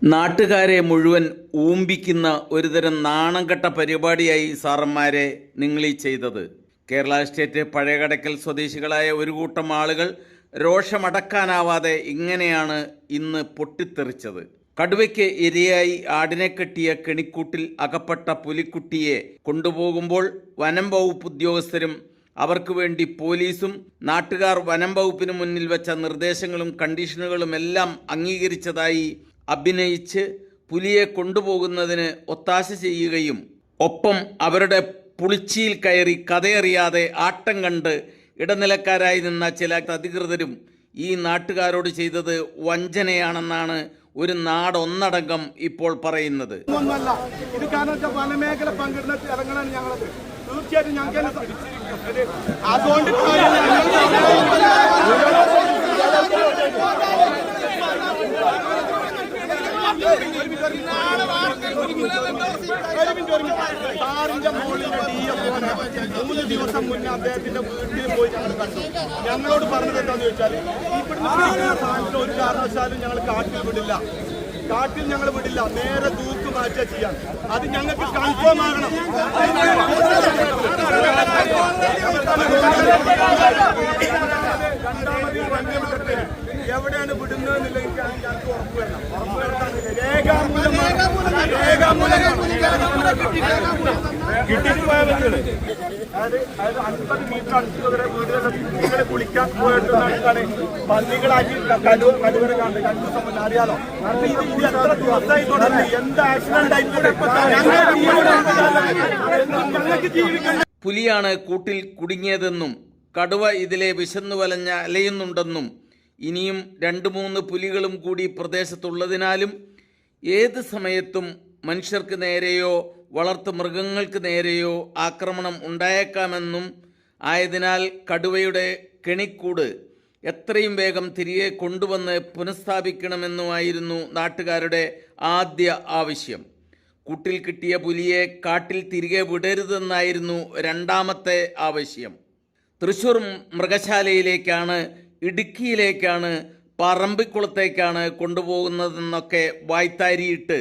നാട്ടുകാരെ മുഴുവൻ ഊമ്പിക്കുന്ന ഒരുതരം നാണംകെട്ട പരിപാടിയായി സാറന്മാരെ നിങ്ങളീ ചെയ്തത്. കേരള സ്റ്റേറ്റ് പഴയകടക്കൽ സ്വദേശികളായ ഒരു കൂട്ടം ആളുകൾ രോഷമടക്കാനാവാതെ ഇങ്ങനെയാണ് ഇന്ന് പൊട്ടിത്തെറിച്ചത്. കടുവയ്ക്ക് ഇരയായി ആടിനെ കെട്ടിയ കെണിക്കൂട്ടിൽ അകപ്പെട്ട പുലിക്കുട്ടിയെ കൊണ്ടുപോകുമ്പോൾ വനം വകുപ്പ് ഉദ്യോഗസ്ഥരും അവർക്ക് വേണ്ടി പോലീസും നാട്ടുകാർ വനം വകുപ്പിന് മുന്നിൽ വെച്ച നിർദ്ദേശങ്ങളും കണ്ടീഷനുകളും എല്ലാം അംഗീകരിച്ചതായി അഭിനയിച്ച് പുലിയെ കൊണ്ടുപോകുന്നതിന് ഒത്താശ ചെയ്യുകയും ഒപ്പം അവരുടെ പുളിച്ചിയിൽ കയറി കഥയറിയാതെ ആട്ടം കണ്ട് ഇടനിലക്കാരായി നിന്ന ചില അധികൃതരും ഈ നാട്ടുകാരോട് ചെയ്തത് വഞ്ചനയാണെന്നാണ് ഒരു നാടൊന്നടങ്കം ഇപ്പോൾ പറയുന്നത്. ഇത് കാരണം വനമേഖല പങ്കിടുന്ന ഇറങ്ങലാണ് ഞങ്ങളത്. തീർച്ചയായിട്ടും ഞങ്ങൾക്ക് അതുകൊണ്ട് സാറിന്റെ മോളിലെ DFO 3 ദിവസം മുന്നേ അദ്ദേഹത്തിന്റെ വീട്ടിൽ പോയി ഞങ്ങൾ കണ്ടു. ഞങ്ങളോട് പറഞ്ഞത് എന്താണെന്ന് ചോദിച്ചാൽ ഇവിടുന്ന് സാധനത്തിന് ഒരു കാരണവശാലും ഞങ്ങൾ കാട്ടിൽ ഞങ്ങൾ വിടില്ല, നേരെ തൂക്ക് മാറ്റുക ചെയ്യാൻ. അത് ഞങ്ങൾക്ക് കൺഫേം ആകണം. രണ്ടാമത് വന്യമൃഗത്തിന് എവിടെയാണ് വിടുന്നതെന്നില്ല ഞങ്ങൾക്ക് ഉറപ്പ് വരണം. കിട്ടിയിട്ട് പോയ വ്യക്തികള് അതായത് 50 മീറ്റർ അടുത്തുവരെ വീടുകളിൽ കുളിക്കാൻ പോയിട്ടാണ് പന്നികളാക്കി കടുവരെ കാണുന്നത്. 2 ദിവസം മുന്നേ അറിയാലോ. ഇത് എത്ര ദിവസമായി തുടങ്ങി, എന്ത് ആക്സിഡന്റ് ആയിക്കോട്ടെ ഞങ്ങൾക്ക് ജീവിക്കണം. പുലിയാണ് കൂട്ടിൽ കുടുങ്ങിയതെന്നും കടുവ ഇതിലെ വിശന്നു വലഞ്ഞ അലയുന്നുണ്ടെന്നും ഇനിയും 2-3 പുലികളും കൂടി പ്രദേശത്തുള്ളതിനാലും ഏത് സമയത്തും മനുഷ്യർക്ക് നേരെയോ വളർത്തു മൃഗങ്ങൾക്ക് നേരെയോ ആക്രമണം ഉണ്ടായേക്കാമെന്നും ആയതിനാൽ കടുവയുടെ കെണിക്കൂട് എത്രയും വേഗം തിരികെ കൊണ്ടുവന്ന് പുനഃസ്ഥാപിക്കണമെന്നുമായിരുന്നു നാട്ടുകാരുടെ ആദ്യ ആവശ്യം. കൂട്ടിൽ കിട്ടിയ പുലിയെ കാട്ടിൽ തിരികെ വിടരുതെന്നായിരുന്നു രണ്ടാമത്തെ ആവശ്യം. തൃശ്ശൂർ മൃഗശാലയിലേക്കാണ്, ഇടുക്കിയിലേക്കാണ്, പറമ്പിക്കുളത്തേക്കാണ് കൊണ്ടുപോകുന്നതെന്നൊക്കെ വായ്ത്താരിയിട്ട്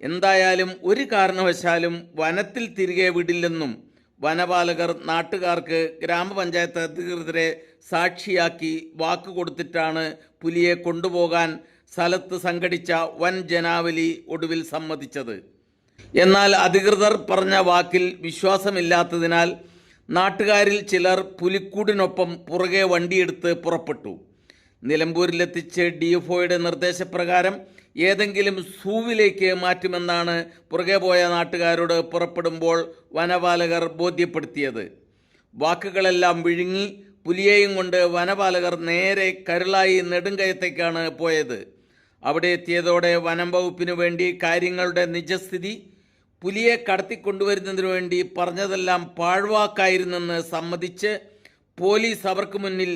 എന്തായാലും ഒരു കാരണവശാലും വനത്തിൽ തിരികെ വിടില്ലെന്നും വനപാലകർ നാട്ടുകാർക്ക് ഗ്രാമപഞ്ചായത്ത് അധികൃതരെ സാക്ഷിയാക്കി വാക്ക് കൊടുത്തിട്ടാണ് പുലിയെ കൊണ്ടുപോകാൻ സ്ഥലത്ത് സംഘടിച്ച വൻ ജനാവലി ഒടുവിൽ സമ്മതിച്ചത്. എന്നാൽ അധികൃതർ പറഞ്ഞ വാക്കിൽ വിശ്വാസമില്ലാത്തതിനാൽ നാട്ടുകാരിൽ ചിലർ പുലിക്കൂടിനൊപ്പം പുറകെ വണ്ടിയെടുത്ത് പുറപ്പെട്ടു. നിലമ്പൂരിലെത്തിച്ച് DFOയുടെ നിർദ്ദേശപ്രകാരം ഏതെങ്കിലും സൂവിലേക്ക് മാറ്റുമെന്നാണ് പുറകെ പോയ നാട്ടുകാരോട് പുറപ്പെടുമ്പോൾ വനപാലകർ ബോധ്യപ്പെടുത്തിയത്. വാക്കുകളെല്ലാം വിഴുങ്ങി പുലിയെയും കൊണ്ട് വനപാലകർ നേരെ കരുളായി നെടുങ്കയത്തേക്കാണ് പോയത്. അവിടെ എത്തിയതോടെ വനം വകുപ്പിനു വേണ്ടി കാര്യങ്ങളുടെ നിജസ്ഥിതി, പുലിയെ കടത്തിക്കൊണ്ടുവരുന്നതിനു വേണ്ടി പറഞ്ഞതെല്ലാം പാഴ്വാക്കായിരുന്നെന്ന് സമ്മതിച്ച് പോലീസ് അവർക്ക് മുന്നിൽ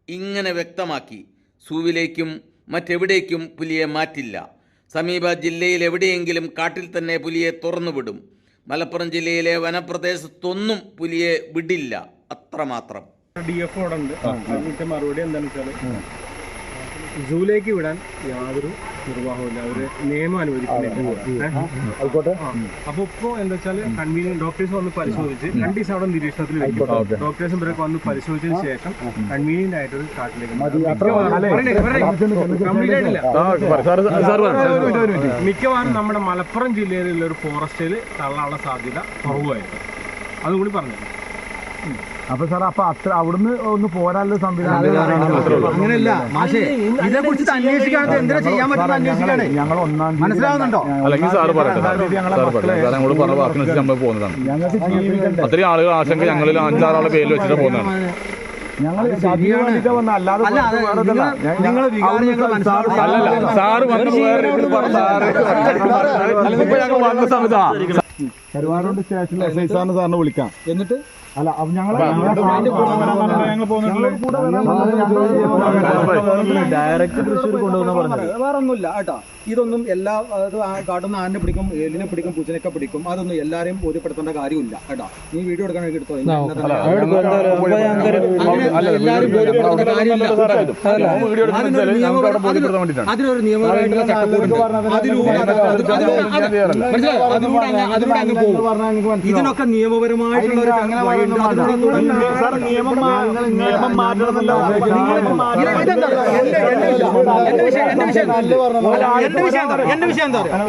ഇങ്ങനെ വ്യക്തമാക്കി: സൂവിലേക്കും മറ്റെവിടേക്കും പുലിയെ മാറ്റില്ല. സമീപ ജില്ലയിൽ എവിടെയെങ്കിലും കാട്ടിൽ തന്നെ പുലിയെ തുറന്നുവിടും. മലപ്പുറം ജില്ലയിലെ വനപ്രദേശത്തൊന്നും പുലിയെ വിടില്ല, അത്രമാത്രം. DFO മറുപടി എന്താണെന്ന് വെച്ചാൽ സൂവിലേക്ക് വിടാൻ യാതൊരു നിർവാഹമില്ല, അവര് നിയമം അനുവദിക്കുന്നില്ല. അപ്പൊ ഇപ്പൊ എന്താ വെച്ചാൽ കൺവീനിയന്റ് ഡോക്ടേഴ്സ് വന്ന് പരിശോധിച്ച് 2 ദിവസം അവിടെ നിരീക്ഷണത്തിൽ വെക്കും. ഡോക്ടേഴ്സും ഇവരൊക്കെ വന്ന് പരിശോധിച്ചതിന് ശേഷം കൺവീനിയന്റ് ആയിട്ടൊരു കാട്ടിലേക്ക് മിക്കവാറും നമ്മുടെ മലപ്പുറം ജില്ലയിലുള്ള ഒരു ഫോറസ്റ്റിൽ തള്ളാനുള്ള സാധ്യത കുറവായിരുന്നു. അതുകൂടി പറഞ്ഞു. അപ്പൊ സാർ അത്ര അവിടുന്ന് ഒന്ന് പോരാനുള്ള സംവിധാനം അങ്ങനെയല്ല മാഷേ, ഇതിനെ കുറിച്ച് അന്വേഷിക്കാതെ എന്തിനാ ചെയ്യാൻ പറ്റുന്ന അന്വേഷിക്കാണ്. ഞങ്ങൾ 1-ാം തീയതി മനസ്സിലാവുന്നുണ്ടോ? അല്ലെങ്കിൽ സാറ് പറയട്ടെ, ഞങ്ങൾ പറഞ്ഞ വാക്കിനനുസരിച്ച് നമ്മൾ പോകുന്നതാണ്. ഞങ്ങൾക്ക് അത്രയും ആളുകൾ ആശങ്ക ഞങ്ങളിൽ 5-6 ആളുടെ പേരിൽ വെച്ചിട്ട് പോകുന്നതാണ്. ഞങ്ങൾ വന്ന അല്ലാതെ സാറ് വന്ന സമയത്ത് കരുവാരൂർ സ്റ്റേഷനിൽ SI സാറിന് വിളിക്കാം. എന്നിട്ട് അല്ല അപ്പൊ ഞങ്ങൾ ഡയറക്റ്റ് തൃശ്ശൂർ കൊണ്ടുവന്ന പറഞ്ഞത് വേറെ ഒന്നുമില്ല കേട്ടോ. ഇതൊന്നും എല്ലാ കാട്ടുന്ന ആനെ പിടിക്കും, എലിനെ പിടിക്കും, പൂച്ചനൊക്കെ പിടിക്കും. അതൊന്നും എല്ലാരെയും ബോധ്യപ്പെടുത്തേണ്ട കാര്യമില്ല കേട്ടോ. നീ വീഡിയോ എടുക്കണമെങ്കിൽ എടുത്തോ. അതിനൊരു നിയമപരമായിട്ടുള്ള ചട്ടക്കൂടുണ്ട്. ഇതിനൊക്കെ നിയമപരമായിട്ടുള്ള ഒരു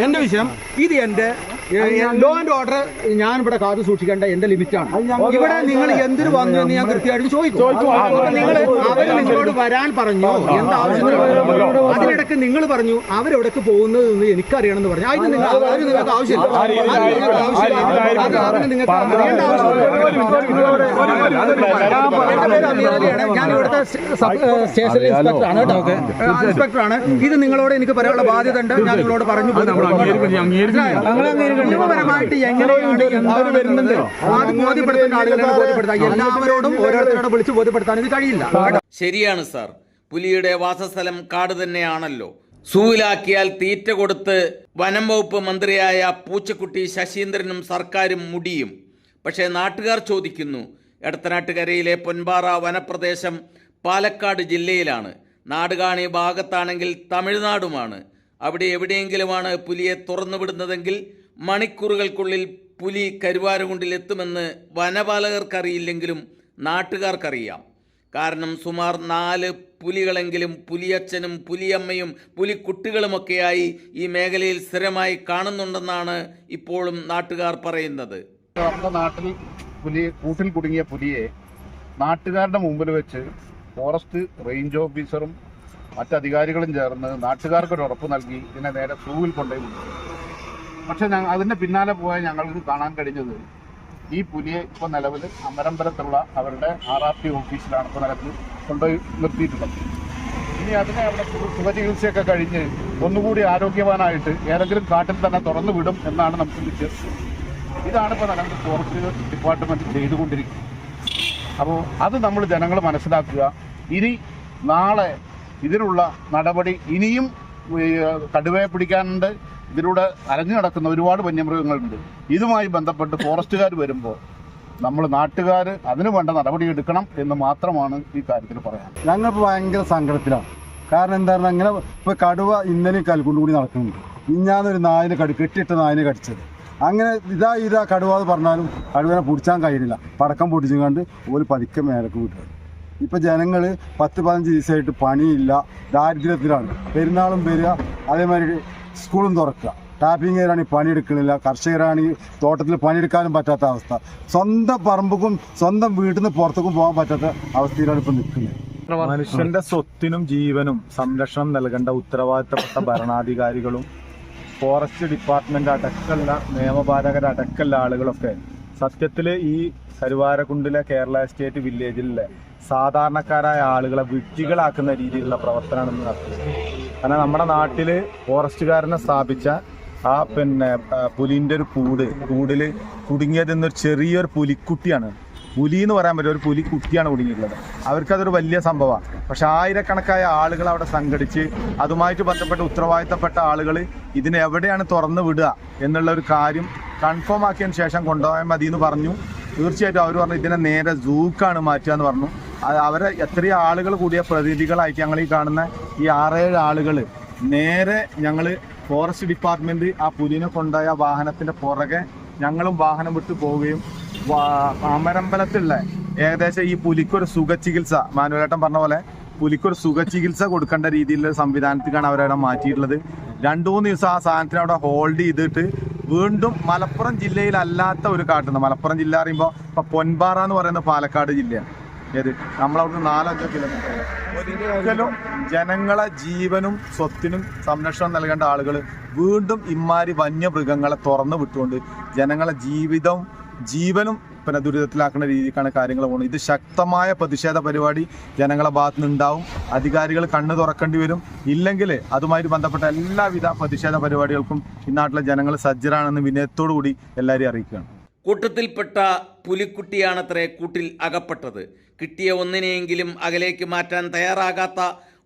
എന്റെ വിഷയം ഇത് എന്റെ ലോ ആൻഡ് ഓർഡർ ഞാൻ ഇവിടെ കാത്തു സൂക്ഷിക്കേണ്ട എന്റെ ലിമിറ്റാണ്. ഇവിടെ നിങ്ങൾ എന്തിനു വന്നു എന്ന് ഞാൻ കൃത്യമായിട്ട് ചോദിക്കും. അവര് നിങ്ങളോട് വരാൻ പറഞ്ഞു, എന്താവശ്യത്തിന് അതിനിടയ്ക്ക് നിങ്ങൾ പറഞ്ഞു അവരെവിടേക്ക് പോകുന്നത് എന്ന് എനിക്കറിയണമെന്ന് പറഞ്ഞു. അതിന് നിങ്ങൾക്ക് ആവശ്യമില്ല. നിങ്ങൾക്ക് അറിയേണ്ട ഞാൻ ഇവിടുത്തെ സ്റ്റേഷൻ ഇൻസ്പെക്ടറാണ് കേട്ടോ, ഇൻസ്പെക്ടറാണ്. ഇത് നിങ്ങളോട് എനിക്ക് പറയാനുള്ള ബാധ്യത ഉണ്ട്. ഞാൻ നിങ്ങളോട് പറഞ്ഞു നിയമപരമായിട്ട് എങ്ങനെയാണ് എന്താണ് വരുന്നത് അത് ബോധ്യപ്പെടുത്തേണ്ട ആളുകളാണ് ബോധ്യപ്പെടുത്താൻ. എല്ലാവരോടും ഓരോരുത്തരോട് വിളിച്ച് ബോധ്യപ്പെടുത്താൻ ഇത് കഴിയില്ല. ശരിയാണ് സാർ, പുലിയുടെ വാസസ്ഥലം കാട് തന്നെയാണല്ലോ. സൂവിലാക്കിയാൽ തീറ്റ കൊടുത്ത് വനം വകുപ്പ് മന്ത്രിയായ പൂച്ചക്കുട്ടി ശശീന്ദ്രനും സർക്കാരും മുടിയും. പക്ഷേ നാട്ടുകാർ ചോദിക്കുന്നു, എടത്തനാട്ടുകരയിലെ പൊൻപാറ വനപ്രദേശം പാലക്കാട് ജില്ലയിലാണ്. നാടുകാണി ഭാഗത്താണെങ്കിൽ തമിഴ്നാടുമാണ്. അവിടെ എവിടെയെങ്കിലുമാണ് പുലിയെ തുറന്നുവിടുന്നതെങ്കിൽ മണിക്കൂറുകൾക്കുള്ളിൽ പുലി കരുവാരകുണ്ടിൽ എത്തുമെന്ന് വനപാലകർക്കറിയില്ലെങ്കിലും നാട്ടുകാർക്കറിയാം. കാരണം സുമാർ 4 പുലികളെങ്കിലും പുലിയച്ഛനും പുലിയമ്മയും പുലിക്കുട്ടികളുമൊക്കെയായി ഈ മേഖലയിൽ സ്ഥിരമായി കാണുന്നുണ്ടെന്നാണ് ഇപ്പോഴും നാട്ടുകാർ പറയുന്നത്. നമ്മുടെ നാട്ടിൽ കൂട്ടിൽ കുടുങ്ങിയ പുലിയെ നാട്ടുകാരുടെ മുമ്പിൽ വെച്ച് ഫോറസ്റ്റ് റേഞ്ച് ഓഫീസറും മറ്റധികാരികളും ചേർന്ന് നാട്ടുകാർക്കൊരു ഉറപ്പ് നൽകി ഇതിനെ നേരെ സൂവിൽ കൊണ്ടുപോയി വിട്ടു. പക്ഷെ അതിൻ്റെ പിന്നാലെ പോയ ഞങ്ങൾക്ക് കാണാൻ കഴിഞ്ഞത് ഈ പുലിയെ ഇപ്പോൾ നിലവിൽ അമരമ്പലത്തുള്ള അവരുടെ RRT ഓഫീസിലാണ് ഇപ്പോൾ നിലവിൽ കൊണ്ടുപോയി നിർത്തിയിട്ടുള്ളത്. ഇനി അതിനെ അവിടെ സുഖചികിത്സയൊക്കെ കഴിഞ്ഞ് ഒന്നുകൂടി ആരോഗ്യവാനായിട്ട് ഏതെങ്കിലും കാട്ടിൽ തന്നെ തുറന്നു വിടും എന്നാണ് നമുക്ക് വിശ്വസിച്ചത്. ഇതാണ് ഇപ്പോൾ നിലവിൽ ഫോറസ്റ്റ് ഡിപ്പാർട്ട്മെൻറ്റ് ചെയ്തുകൊണ്ടിരിക്കുന്നത്. അപ്പോൾ അത് നമ്മൾ ജനങ്ങൾ മനസ്സിലാക്കുക. ഇനി നാളെ ഇതിനുള്ള നടപടി ഇനിയും കടുവയെ പിടിക്കാനുണ്ട്. ഇതിലൂടെ അലഞ്ഞു നടക്കുന്ന ഒരുപാട് വന്യമൃഗങ്ങളുണ്ട്. ഇതുമായി ബന്ധപ്പെട്ട് ഫോറസ്റ്റുകാർ വരുമ്പോൾ നമ്മൾ നാട്ടുകാർ അതിന് വേണ്ട നടപടി എടുക്കണം എന്ന് മാത്രമാണ് ഈ കാര്യത്തിൽ പറയാൻ. ഞങ്ങൾക്ക് ഭയങ്കര സങ്കടത്തിലാണ്. കാരണം എന്താ പറഞ്ഞാൽ അങ്ങനെ ഇപ്പോൾ കടുവ ഇന്നലെയും കൽക്കൊണ്ടുകൂടി നടക്കുന്നുണ്ട്. ഇന്നാന്നൊരു നായിനെ കെട്ടിയിട്ട നായിനെ കടിച്ചത്. അങ്ങനെ ഇതാ കടുവ എന്ന് പറഞ്ഞാലും കടുവനെ പിടിച്ചാൻ കഴിയില്ല. പടക്കം പൊട്ടിച്ചുകൊണ്ട് ഒരു പതിക്കെ മേലേക്ക് വിട്ടത്. ഇപ്പം ജനങ്ങൾ 10-15 ദിവസമായിട്ട് പണിയില്ല, ദാരിദ്ര്യത്തിലാണ്. പെരുന്നാളും വരിക, അതേമാതിരി സ്കൂളും തുറക്കുക. ടാപ്പിങ്ങുകാരാണെങ്കിൽ പണിയെടുക്കണില്ല, കർഷകരാണെങ്കിൽ തോട്ടത്തിൽ പണിയെടുക്കാനും പറ്റാത്ത അവസ്ഥ. സ്വന്തം പറമ്പുക്കും സ്വന്തം വീട്ടിൽ നിന്ന് പുറത്തേക്കും പോകാൻ പറ്റാത്ത അവസ്ഥയിലാണ് ഇപ്പം നിൽക്കുന്നത്. മനുഷ്യന്റെ സ്വത്തിനും ജീവനും സംരക്ഷണം നൽകേണ്ട ഉത്തരവാദിത്തപ്പെട്ട ഭരണാധികാരികളും ഫോറസ്റ്റ് ഡിപ്പാർട്ട്മെന്റ് അടക്കമുള്ള നിയമപാലകരടക്കമുള്ള ആളുകളൊക്കെ സത്യത്തിൽ ഈ കരുവാരക്കുണ്ടിലെ കേരള എസ്റ്റേറ്റ് വില്ലേജിലെ സാധാരണക്കാരായ ആളുകളെ വിഡ്ഢികളാക്കുന്ന രീതിയിലുള്ള പ്രവർത്തനമാണ് നടത്തുന്നത്. കാരണം നമ്മുടെ നാട്ടിൽ ഫോറസ്റ്റുകാരനെ സ്ഥാപിച്ച ആ പുലിൻ്റെ ഒരു കൂടിൽ കുടുങ്ങിയതെന്നൊരു ചെറിയൊരു പുലിക്കുട്ടിയാണ്. പുലി എന്ന് പറയാൻ പറ്റും, ഒരു പുലിക്കുട്ടിയാണ് കുടുങ്ങിയിട്ടുള്ളത്. അവർക്കതൊരു വലിയ സംഭവമാണ്. പക്ഷെ ആയിരക്കണക്കായ ആളുകൾ അവിടെ സംഘടിച്ച് അതുമായിട്ട് ബന്ധപ്പെട്ട ഉത്തരവാദിത്തപ്പെട്ട ആളുകൾ ഇതിനെവിടെയാണ് തുറന്നു വിടുക എന്നുള്ള ഒരു കാര്യം കൺഫേം ആക്കിയതിന് ശേഷം കൊണ്ടുപോയാൽ മതി എന്ന് പറഞ്ഞു. തീർച്ചയായിട്ടും അവർ പറഞ്ഞു ഇതിനെ നേരെ സൂക്കാണ് മാറ്റുക എന്ന് പറഞ്ഞു. അവരെ എത്രയും ആളുകൾ കൂടിയ പ്രതിനിധികളായിട്ട് ഞങ്ങൾ ഈ കാണുന്ന ഈ 6-7 ആളുകൾ നേരെ ഞങ്ങൾ ഫോറസ്റ്റ് ഡിപ്പാർട്ട്മെന്റ് ആ പുലിനെ കൊണ്ടുപോയ വാഹനത്തിന്റെ പുറകെ ഞങ്ങളും വാഹനം വിട്ടു പോവുകയും അമരമ്പലത്തുള്ള ഏകദേശം ഈ പുലിക്കൊരു സുഖചികിത്സ മാനുവേട്ടൻ പറഞ്ഞ പോലെ പുലിക്കൊരു സുഖചികിത്സ കൊടുക്കേണ്ട രീതിയിലുള്ള സംവിധാനത്തിലാണ് അവരവിടെ മാറ്റിയിട്ടുള്ളത്. 2-3 ദിവസം ആ സാധനത്തിന് അവിടെ ഹോൾഡ് ചെയ്തിട്ട് വീണ്ടും മലപ്പുറം ജില്ലയിലല്ലാത്ത ഒരു കാട്ടുന്ന, മലപ്പുറം ജില്ല പറയുമ്പോൾ ഇപ്പം പൊൻപാറ എന്ന് പറയുന്ന പാലക്കാട് ജില്ലയാണ്. ഏത് നമ്മളവിടുന്ന് 4-5 കിലോമീറ്റർ. ഒരിക്കലും ജനങ്ങളെ ജീവനും സ്വത്തിനും സംരക്ഷണം നൽകേണ്ട ആളുകൾ വീണ്ടും ഇമാരി വന്യമൃഗങ്ങളെ തുറന്നു വിട്ടുകൊണ്ട് ജനങ്ങളെ ജീവനും ദുരിതത്തിലാക്കുന്ന രീതിക്കാണ് കാര്യങ്ങൾ പോകുന്നത്. ഇത് ശക്തമായ പ്രതിഷേധ പരിപാടി ജനങ്ങളെ ഭാഗത്തു നിന്നുണ്ടാവും. അധികാരികൾ കണ്ണു തുറക്കേണ്ടി വരും. ഇല്ലെങ്കിൽ അതുമായിട്ട് ബന്ധപ്പെട്ട എല്ലാവിധ പ്രതിഷേധ പരിപാടികൾക്കും ഈ നാട്ടിലെ ജനങ്ങൾ സജ്ജരാണെന്ന് വിനയത്തോടു കൂടി എല്ലാവരെയും അറിയിക്കുകയാണ്. കൂട്ടത്തിൽപ്പെട്ട പുലിക്കുട്ടിയാണത്രേ കൂട്ടിൽ അകപ്പെട്ടത്. കിട്ടിയ ഒന്നിനെയെങ്കിലും അകലേക്ക് മാറ്റാൻ തയ്യാറാകാത്ത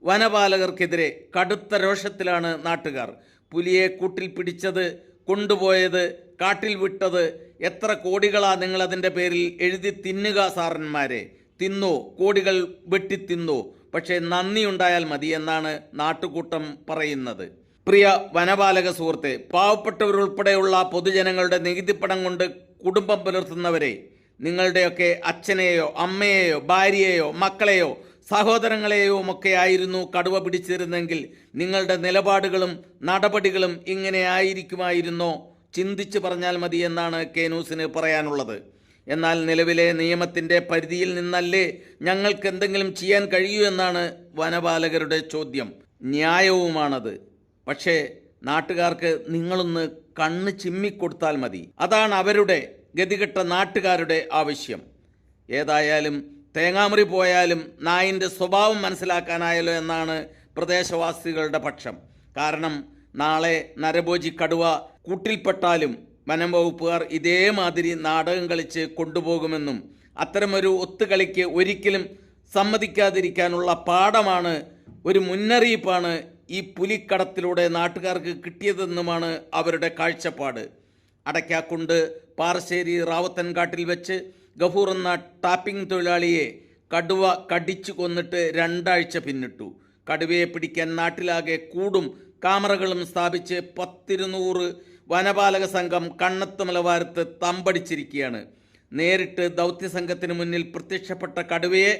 വനപാലകർക്കെതിരെ കടുത്ത രോഷത്തിലാണ് നാട്ടുകാർ. പുലിയെ കൂട്ടിൽ പിടിച്ചത്, കൊണ്ടുപോയത്, കാട്ടിൽ വിട്ടത്, എത്ര കോടികളാ നിങ്ങളതിൻ്റെ പേരിൽ എഴുതി തിന്നുക സാറന്മാരെ. തിന്നോ, കോടികൾ വെട്ടിത്തിന്നോ, പക്ഷേ നന്ദിയുണ്ടായാൽ മതി എന്നാണ് നാട്ടുകൂട്ടം പറയുന്നത്. പ്രിയ വനപാലക സുഹൃത്തെ, പാവപ്പെട്ടവരുൾപ്പെടെയുള്ള പൊതുജനങ്ങളുടെ നികുതിപ്പണം കൊണ്ട് കുടുംബം പുലർത്തുന്നവരെ, നിങ്ങളുടെയൊക്കെ അച്ഛനെയോ അമ്മയെയോ ഭാര്യയെയോ മക്കളെയോ സഹോദരങ്ങളെയോ ഒക്കെ ആയിരുന്നു കടുവ പിടിച്ചിരുന്നെങ്കിൽ നിങ്ങളുടെ നിലപാടുകളും നടപടികളും ഇങ്ങനെ ആയിരിക്കുമായിരുന്നോ? ചിന്തിച്ച് പറഞ്ഞാൽ മതി എന്നാണ് കെ ന്യൂസിന് പറയാനുള്ളത്. എന്നാൽ നിലവിലെ നിയമത്തിൻ്റെ പരിധിയിൽ നിന്നല്ലേ ഞങ്ങൾക്ക് എന്തെങ്കിലും ചെയ്യാൻ കഴിയൂ എന്നാണ് വനപാലകരുടെ ചോദ്യം. ന്യായവുമാണത്. പക്ഷേ നാട്ടുകാർക്ക് നിങ്ങളൊന്ന് കണ്ണ് ചിമ്മിക്കൊടുത്താൽ മതി. അതാണ് അവരുടെ, ഗതികെട്ട നാട്ടുകാരുടെ ആവശ്യം. ഏതായാലും തേങ്ങാമുറി പോയാലും നായിൻ്റെ സ്വഭാവം മനസ്സിലാക്കാനായല്ലോ എന്നാണ് പ്രദേശവാസികളുടെ പക്ഷം. കാരണം നാളെ നരഭോജി കടുവ കൂട്ടിൽപ്പെട്ടാലും വനം വകുപ്പുകാർ ഇതേമാതിരി നാടകം കളിച്ച് കൊണ്ടുപോകുമെന്നും അത്തരമൊരു ഒത്തുകളിക്ക് ഒരിക്കലും സമ്മതിക്കാതിരിക്കാനുള്ള പാഠമാണ്, ഒരു മുന്നറിയിപ്പാണ് ഈ പുലിക്കടത്തിലൂടെ നാട്ടുകാർക്ക് കിട്ടിയതെന്നുമാണ് അവരുടെ കാഴ്ചപ്പാട്. അടയ്ക്കാക്കുണ്ട് പാറശ്ശേരി റാവത്തൻകാട്ടിൽ വെച്ച് ഗഫൂർ എന്ന ടാപ്പിംഗ് തൊഴിലാളിയെ കടുവ കടിച്ചു കൊന്നിട്ട് 2 ആഴ്ച പിന്നിട്ടു. കടുവയെ പിടിക്കാൻ നാട്ടിലാകെ കൂടും ക്യാമറകളും സ്ഥാപിച്ച് 10-200 വനപാലക സംഘം കണ്ണത്ത് മലവാരത്ത് തമ്പടിച്ചിരിക്കുകയാണ്. നേരിട്ട് ദൗത്യസംഘത്തിന് മുന്നിൽ പ്രത്യക്ഷപ്പെട്ട കടുവയെ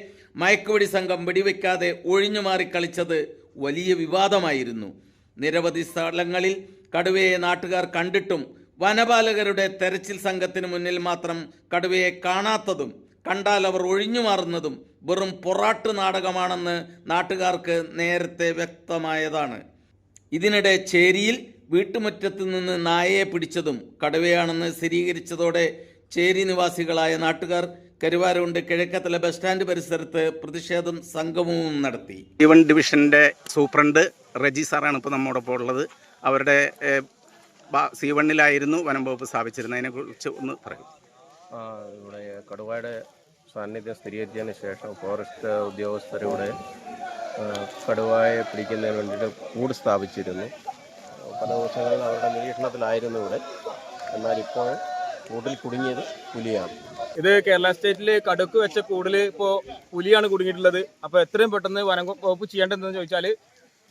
മയക്കുവെടി സംഘം വെടിവെക്കാതെ ഒഴിഞ്ഞുമാറി കളിച്ചത് വലിയ വിവാദമായിരുന്നു. നിരവധി സ്ഥലങ്ങളിൽ കടുവയെ നാട്ടുകാർ കണ്ടിട്ടും വനപാലകരുടെ തെരച്ചിൽ സംഘത്തിന് മുന്നിൽ മാത്രം കടുവയെ കാണാത്തതും കണ്ടാൽ അവർ ഒഴിഞ്ഞുമാറുന്നതും വെറും പൊറാട്ട് നാടകമാണെന്ന് നാട്ടുകാർക്ക് നേരത്തെ വ്യക്തമായതാണ്. ഇതിനിടെ ചേരിയിൽ വീട്ടുമുറ്റത്ത് നിന്ന് നായയെ പിടിച്ചതും കടുവയാണെന്ന് സ്ഥിരീകരിച്ചതോടെ ചേരി നിവാസികളായ നാട്ടുകാർ കരുവാരുണ്ട് കിഴക്കത്തല ബസ് സ്റ്റാൻഡ് പരിസരത്ത് പ്രതിഷേധം സംഗമവും നടത്തി. C1 ഡിവിഷൻ്റെ സൂപ്രണ്ട് റെജി സാറാണ് ഇപ്പോൾ നമ്മോടൊപ്പം ഉള്ളത്. അവരുടെ C1-ലായിരുന്നു വനം വകുപ്പ് സ്ഥാപിച്ചിരുന്നതിനെ കുറിച്ച് ഒന്ന് പറയും. ഇവിടെ കടുവയുടെ സാന്നിധ്യം സ്ഥിരീകരിച്ചതിന് ശേഷം ഫോറസ്റ്റ് ഉദ്യോഗസ്ഥരുടെ കടുവയെ പിടിക്കുന്നതിന് വേണ്ടിയിട്ട് കൂട് സ്ഥാപിച്ചിരുന്നു. പല ദിവസങ്ങളിൽ അവരുടെ നിരീക്ഷണത്തിലായിരുന്നു ഇവിടെ. എന്നാൽ ഇപ്പോൾ കൂട്ടിൽ കുടുങ്ങിയത് പുലിയാണ്. ഇത് കേരള സ്റ്റേറ്റിൽ കടുക്ക് വെച്ച കൂടിൽ ഇപ്പോൾ പുലിയാണ് കുടുങ്ങിയിട്ടുള്ളത്. അപ്പോൾ എത്രയും പെട്ടെന്ന് വനം വകുപ്പ് ചെയ്യേണ്ടതെന്ന് ചോദിച്ചാൽ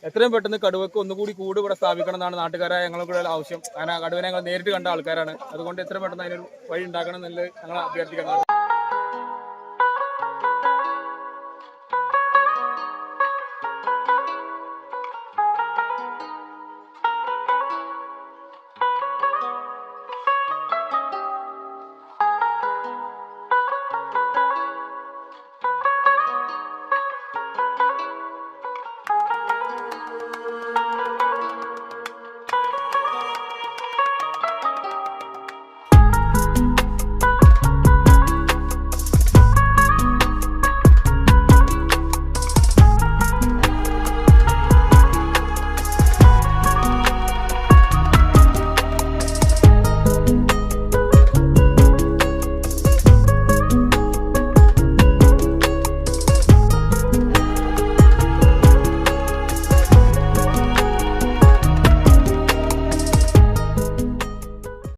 എത്രയും പെട്ടെന്ന് കടുവക്ക് ഒന്നുകൂടി കൂട് ഇവിടെ സ്ഥാപിക്കണം എന്നാണ് നാട്ടുകാരായ ഞങ്ങളുടെ ആവശ്യം. കാരണം കടുവനെ ഞങ്ങൾ നേരിട്ട് കണ്ട ആൾക്കാരാണ്. അതുകൊണ്ട് എത്രയും പെട്ടെന്ന് അതിനൊരു വഴി ഉണ്ടാക്കണം എന്നുള്ളത് ഞങ്ങൾ അഭ്യർത്ഥിക്കുന്നത്.